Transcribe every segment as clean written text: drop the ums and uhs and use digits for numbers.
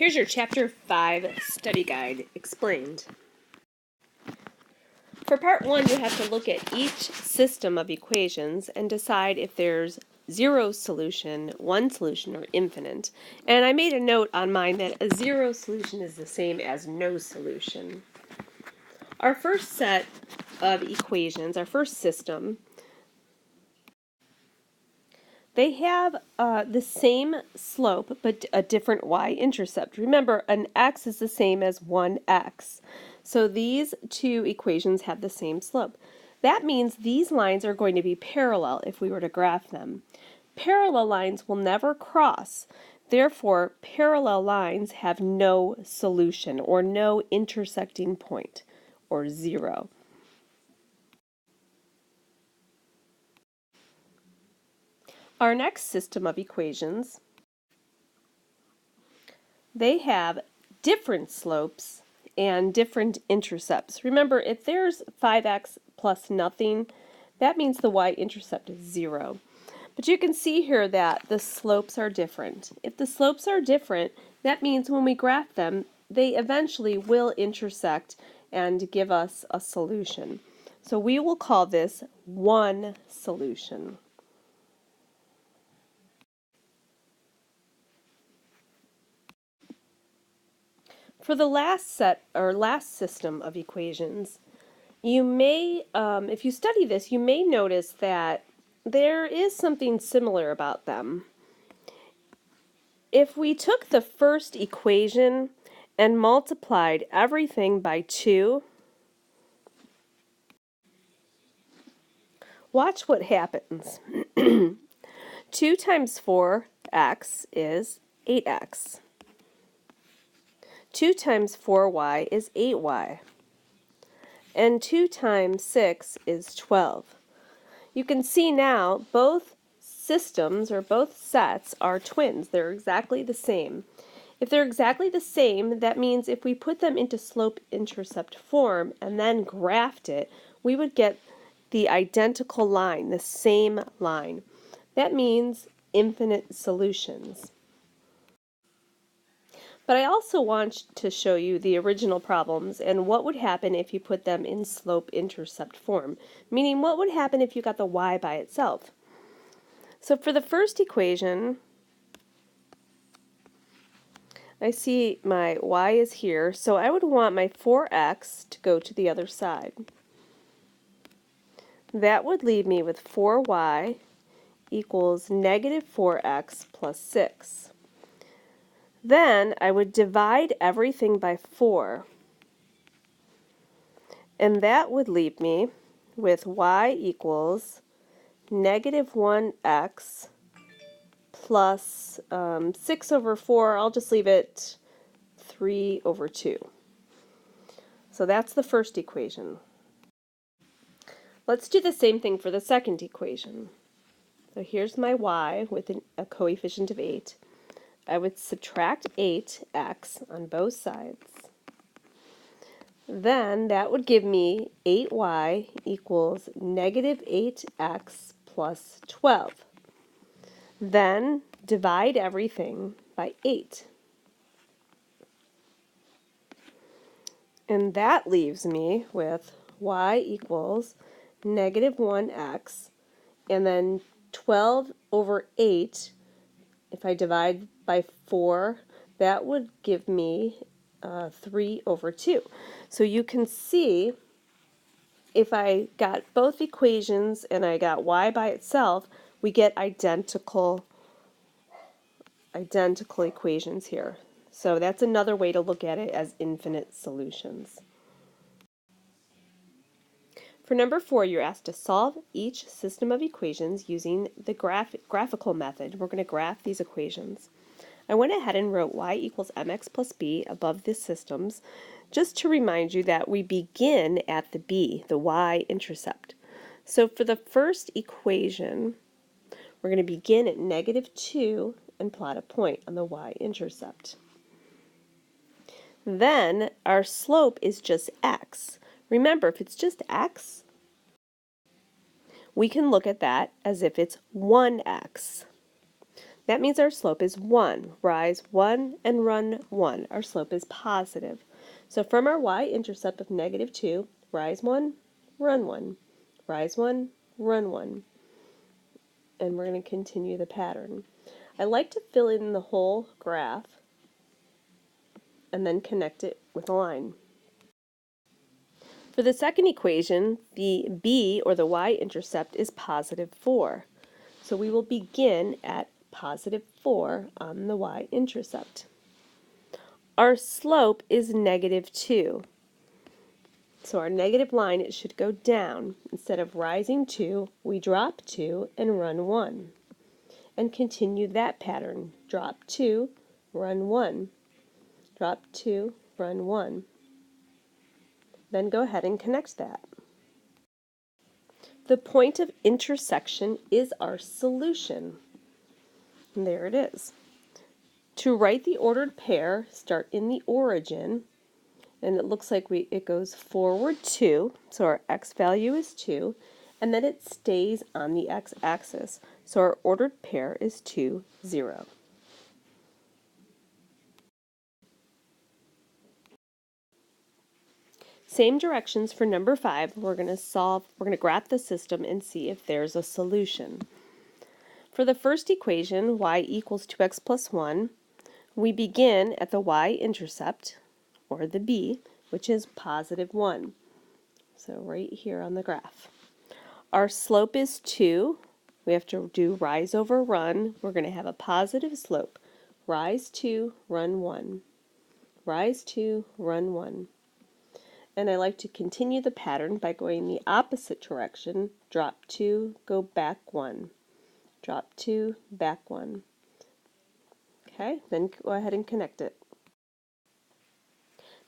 Here's your Chapter 5 study guide explained. For part 1, you have to look at each system of equations and decide if there's zero solution, one solution, or infinite. And I made a note on mine that a zero solution is the same as no solution. Our first set of equations, our first system, they have the same slope but a different y-intercept. Remember, an x is the same as 1x. So these two equations have the same slope. That means these lines are going to be parallel if we were to graph them. Parallel lines will never cross. Therefore, parallel lines have no solution or no intersecting point, or zero. Our next system of equations, they have different slopes and different intercepts. Remember, if there's 5x plus nothing, that means the y-intercept is 0. But you can see here that the slopes are different. If the slopes are different, that means when we graph them, they eventually will intersect and give us a solution. So we will call this one solution. For the last system of equations, you may, if you study this, you may notice that there is something similar about them. If we took the first equation and multiplied everything by 2, watch what happens. 2 times 4x is 8x. 2 times 4y is 8y. And 2 times 6 is 12. You can see now both systems or both sets are twins. They're exactly the same. If they're exactly the same, that means if we put them into slope-intercept form and then graphed it, we would get the identical line, the same line. That means infinite solutions. But I also want to show you the original problems and what would happen if you put them in slope-intercept form, meaning what would happen if you got the y by itself. So for the first equation, I see my y is here, so I would want my 4x to go to the other side. That would leave me with 4y equals negative 4x plus 6. Then I would divide everything by 4, and that would leave me with y equals negative 1x plus 6 over 4, I'll just leave it 3 over 2. So that's the first equation. Let's do the same thing for the second equation. So here's my y with a coefficient of 8. I would subtract 8x on both sides. Then that would give me 8y equals negative 8x plus 12. Then divide everything by 8. And that leaves me with y equals negative 1x, and then 12 over 8, if I divide by 4, that would give me 3 over 2. So you can see if I got both equations and I got y by itself, we get identical equations here. So that's another way to look at it, as infinite solutions. For number 4, you're asked to solve each system of equations using the graphical method. We're going to graph these equations. I went ahead and wrote y equals mx plus b above the systems, just to remind you that we begin at the b, the y-intercept. So for the first equation, we're going to begin at negative 2 and plot a point on the y-intercept. Then our slope is just x. Remember, if it's just x, we can look at that as if it's 1x. That means our slope is 1. Rise 1 and run 1. Our slope is positive. So from our y-intercept of -2, rise 1, run 1. Rise 1, run 1. And we're going to continue the pattern. I like to fill in the whole graph and then connect it with a line. For the second equation, the b, or the y-intercept, is +4. So we will begin at +4 on the y-intercept. Our slope is -2. So our negative line, it should go down. Instead of rising 2, we drop 2 and run 1. And continue that pattern. Drop 2, run 1. Drop 2, run 1. Then go ahead and connect that. The point of intersection is our solution. And there it is. To write the ordered pair, start in the origin, and it looks like it goes forward 2, so our x value is 2, and then it stays on the x-axis, so our ordered pair is 2, 0. Same directions for number 5. We're going to graph the system and see if there's a solution. For the first equation, y equals 2x plus 1, we begin at the y-intercept, or the b, which is +1. So right here on the graph. Our slope is 2. We have to do rise over run. We're going to have a positive slope. Rise 2, run 1. Rise 2, run 1. And I like to continue the pattern by going the opposite direction. Drop 2, go back 1. Drop 2, back 1. Okay, then go ahead and connect it.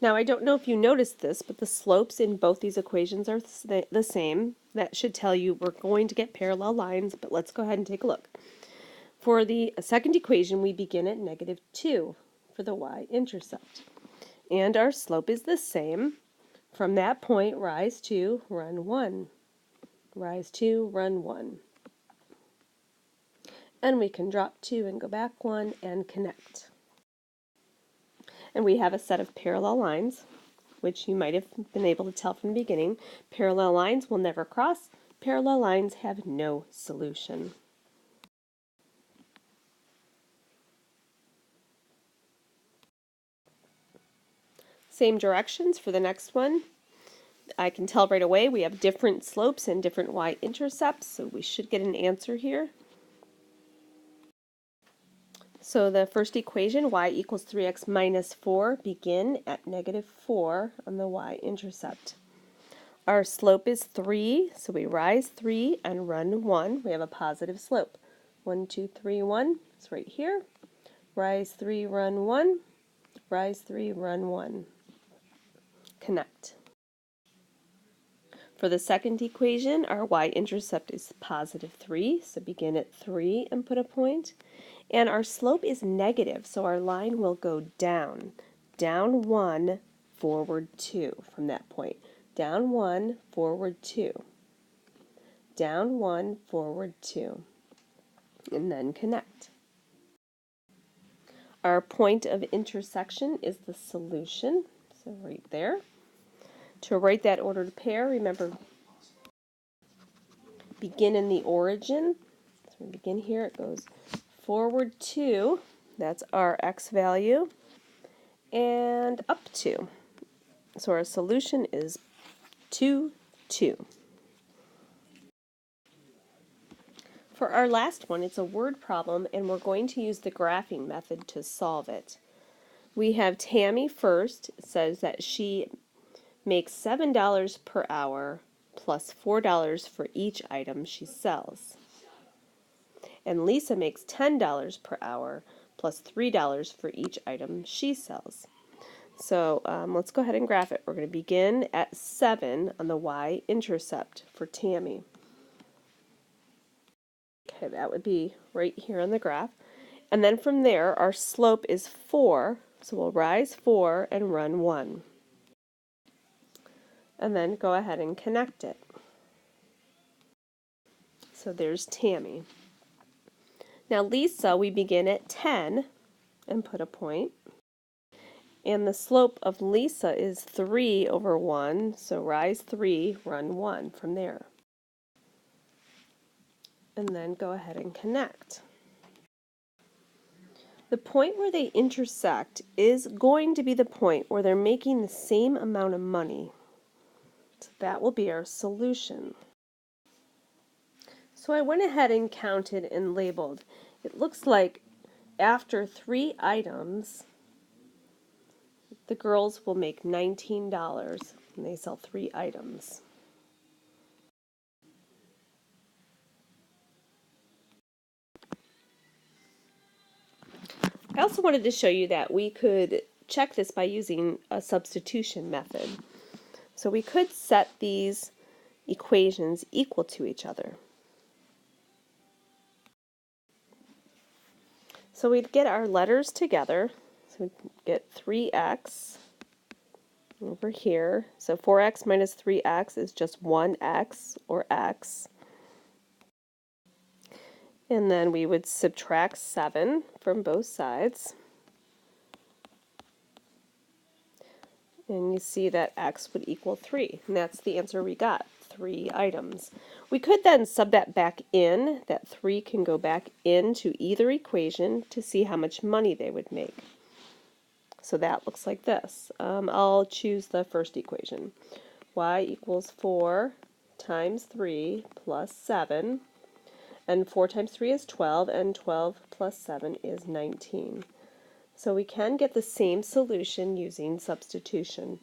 Now, I don't know if you noticed this, but the slopes in both these equations are the same. That should tell you we're going to get parallel lines, but let's go ahead and take a look. For the second equation, we begin at -2 for the y-intercept. And our slope is the same. From that point, rise 2, run 1. Rise 2, run 1. And we can drop 2 and go back 1 and connect. And we have a set of parallel lines, which you might have been able to tell from the beginning. Parallel lines will never cross. Parallel lines have no solution. Same directions for the next one. I can tell right away we have different slopes and different y-intercepts, so we should get an answer here. So the first equation, y equals 3x minus 4, begin at -4 on the y-intercept. Our slope is 3, so we rise 3 and run 1. We have a positive slope. 1, 2, 3, 1. It's right here. Rise 3, run 1. Rise 3, run 1. Connect. For the second equation, our y-intercept is +3, so begin at 3 and put a point. And our slope is negative, so our line will go down. Down 1, forward 2 from that point. Down 1, forward 2. Down 1, forward 2. And then connect. Our point of intersection is the solution, so right there. To write that ordered pair, remember, begin in the origin. So we begin here, it goes forward 2, that's our x value, and up 2. So our solution is 2, 2. For our last one, it's a word problem, and we're going to use the graphing method to solve it. We have Tammy first. It says that she makes $7 per hour plus $4 for each item she sells. And Lisa makes $10 per hour plus $3 for each item she sells. So let's go ahead and graph it. We're going to begin at 7 on the y-intercept for Tammy. Okay, that would be right here on the graph. And then from there, our slope is 4, so we'll rise 4 and run 1. And then go ahead and connect it. So there's Tammy. Now Lisa, we begin at 10 and put a point. And the slope of Lisa is 3 over 1, so rise 3, run 1 from there. And then go ahead and connect. The point where they intersect is going to be the point where they're making the same amount of money. So that will be our solution. So I went ahead and counted and labeled. It looks like after 3 items, the girls will make $19 when they sell 3 items. I also wanted to show you that we could check this by using a substitution method. So we could set these equations equal to each other. So we'd get our letters together. So we'd get 3x over here. So 4x minus 3x is just 1x, or x. And then we would subtract 7 from both sides. And you see that x would equal 3. And that's the answer we got, 3 items. We could then sub that back in. That 3 can go back into either equation to see how much money they would make. So that looks like this. I'll choose the first equation. Y equals 4 times 3 plus 7. And 4 times 3 is 12, and 12 plus 7 is 19. So we can get the same solution using substitution.